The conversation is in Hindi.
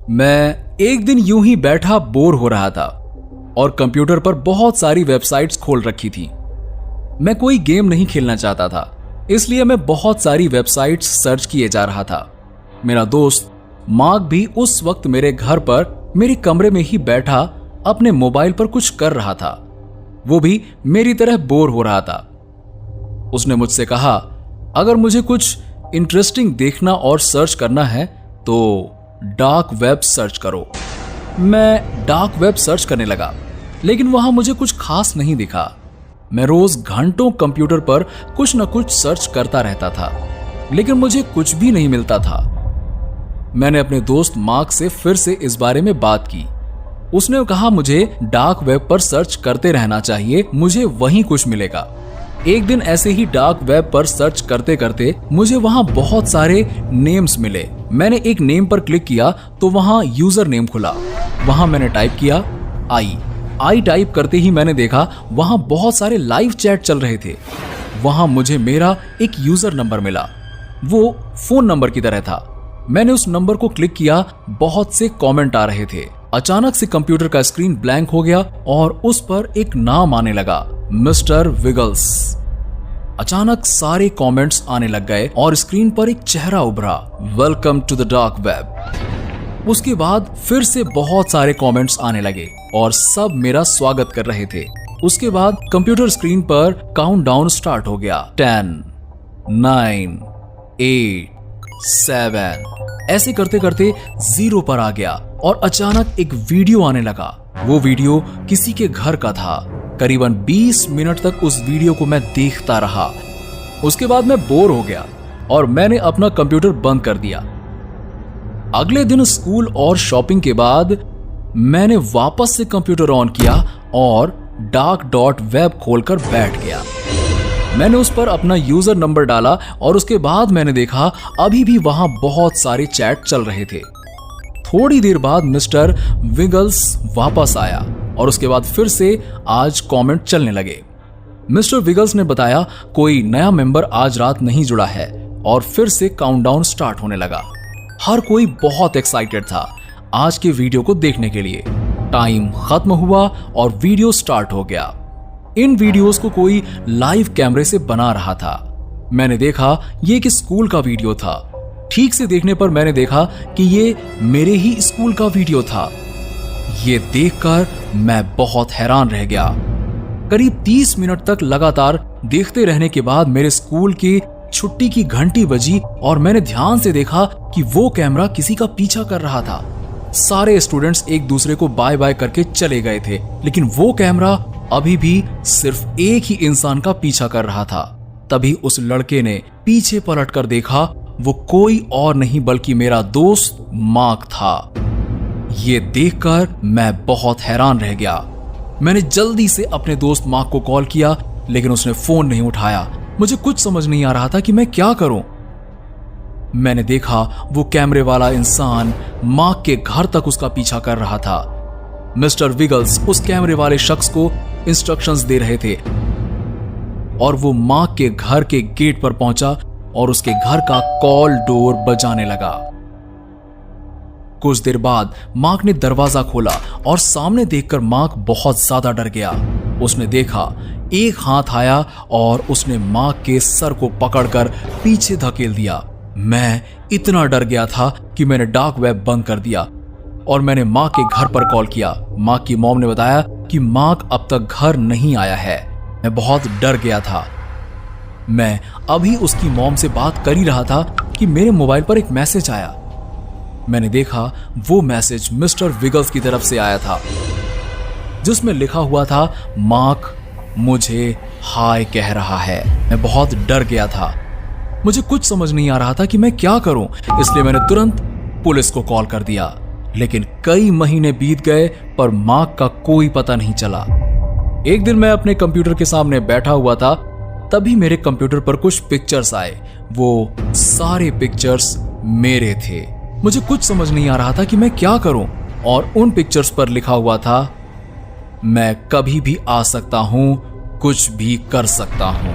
मैं एक दिन यूं ही बैठा बोर हो रहा था और कंप्यूटर पर बहुत सारी वेबसाइट्स खोल रखी थी। मैं कोई गेम नहीं खेलना चाहता था, इसलिए मैं बहुत सारी वेबसाइट्स सर्च किए जा रहा था। मेरा दोस्त मार्क भी उस वक्त मेरे घर पर मेरे कमरे में ही बैठा अपने मोबाइल पर कुछ कर रहा था। वो भी मेरी तरह बोर हो रहा था। उसने मुझसे कहा, अगर मुझे कुछ इंटरेस्टिंग देखना और सर्च करना है तो डार्क वेब सर्च करो। मैं डार्क वेब सर्च करने लगा, लेकिन वहां मुझे कुछ खास नहीं दिखा। मैं रोज घंटों कंप्यूटर पर कुछ न कुछ सर्च करता रहता था, लेकिन मुझे कुछ भी नहीं मिलता था। मैंने अपने दोस्त मार्क से फिर से इस बारे में बात की। उसने कहा मुझे डार्क वेब पर सर्च करते रहना चाहिए, मुझे वहीं कुछ मिलेगा। एक दिन ऐसे ही डार्क वेब पर सर्च करते करते मुझे वहां बहुत सारे नेम्स मिले। मैंने एक नेम पर क्लिक किया तो वहां यूजर नेम खुला। वहां मैंने टाइप किया आई टाइप करते ही मैंने देखा वहां बहुत सारे लाइव चैट चल रहे थे। वहां मुझे मेरा एक यूजर नंबर मिला, वो फोन नंबर की तरह था। मैंने उस नंबर को क्लिक किया, बहुत से कमेंट आ रहे थे। अचानक से कंप्यूटर का स्क्रीन ब्लैंक हो गया और उस पर एक नाम आने लगा, मिस्टर विगल्स। अचानक सारे कमेंट्स आने लग गए और स्क्रीन पर एक चेहरा उभरा, welcome to the dark web. उसके बाद फिर से बहुत सारे कमेंट्स आने लगे और सब मेरा स्वागत कर रहे थे। उसके बाद कंप्यूटर स्क्रीन पर काउंटडाउन स्टार्ट हो गया, 10, 9, 8, 7। ऐसे करते करते 0 पर आ गया और अचानक एक वीडियो आने लगा। वो वीडियो किसी के घर का था। करीबन 20 मिनट तक उस वीडियो को मैं देखता रहा। उसके बाद मैं बोर हो गया और मैंने अपना कंप्यूटर बंद कर दिया। अगले दिन स्कूल और शॉपिंग के बाद मैंने वापस से कंप्यूटर ऑन किया और dark.web खोलकर बैठ गया। मैंने उस पर अपना यूजर नंबर डाला और उसके बाद मैंने देखा अभी भी वहां बहुत सारे चैट चल रहे थे। थोड़ी देर बाद मिस्टर विगल्स वापस आया और उसके बाद फिर से आज कमेंट चलने लगे। मिस्टर विगल्स ने बताया कोई नया मेंबर आज रात नहीं जुड़ा है और फिर से काउंटडाउन स्टार्ट होने लगा। हर कोई बहुत एक्साइटेड था आज के वीडियो को देखने के लिए। टाइम खत्म हुआ और वीडियो स्टार्ट हो गया। इन वीडियोस को कोई लाइव कैमरे से बना रहा था। मैंने देखा ये कि स्कूल का वीडियो था। ठीक से देखने पर मैंने देखा कि ये मेरे ही स्कूल का वीडियो था। ये देखकर मैं बहुत हैरान रह गया। करीब 30 मिनट तक लगातार देखते रहने के बाद मेरे स्कूल की छुट्टी की घंटी बजी और मैंने ध्यान से देखा कि वो कैमरा किसी का पीछा कर रहा था। सारे स्टूडेंट्स एक दूसरे को बाय बाय करके चले गए थे, लेकिन वो कैमरा अभी भी सिर्फ एक ही इंसान का पीछा कर रहा था। तभी उस लड़के ने पीछे पलट कर देखा, वो कोई और नहीं बल्कि मेरा दोस्त मार्क था। ये देखकर मैं बहुत हैरान रह गया। मैंने जल्दी से अपने दोस्त मार्क को कॉल किया, लेकिन उसने फोन नहीं उठाया। मुझे कुछ समझ नहीं आ रहा था कि मैं क्या करूं। मैंने देखा वो कैमरे वाला इंसान मार्क के घर तक उसका पीछा कर रहा था। मिस्टर विगल्स उस कैमरे वाले शख्स को इंस्ट्रक्शंस दे रहे थे और वो मार्क के घर के गेट पर पहुंचा और उसके घर का कॉल डोर बजाने लगा। कुछ देर बाद मार्क ने दरवाजा खोला और सामने देखकर मार्क बहुत ज्यादा डर गया। उसने देखा एक हाथ आया और उसने मार्क के सर को पकड़कर पीछे धकेल दिया। मैं इतना डर गया था कि मैंने डार्क वेब बंद कर दिया और मैंने मार्क के घर पर कॉल किया। मार्क की मॉम ने बताया कि मार्क अब तक घर नहीं आया है। मैं बहुत डर गया था। मैं अभी उसकी मॉम से बात कर ही रहा था कि मेरे मोबाइल पर एक मैसेज आया। मैंने देखा वो मैसेज मिस्टर विगल्स की तरफ से आया था, जिसमें लिखा हुआ था मार्क मुझे हाय कह रहा है। मैं बहुत डर गया था। मुझे कुछ समझ नहीं आ रहा था कि मैं क्या करूं, इसलिए मैंने तुरंत पुलिस को कॉल कर दिया। लेकिन कई महीने बीत गए पर मार्क का कोई पता नहीं चला। एक दिन मैं अपने कंप्यूटर के सामने बैठा हुआ था, तभी मेरे कंप्यूटर पर कुछ पिक्चर्स आए। वो सारे पिक्चर्स मेरे थे। मुझे कुछ समझ नहीं आ रहा था कि मैं क्या करूं और उन पिक्चर्स पर लिखा हुआ था मैं कभी भी आ सकता हूं, कुछ भी कर सकता हूं।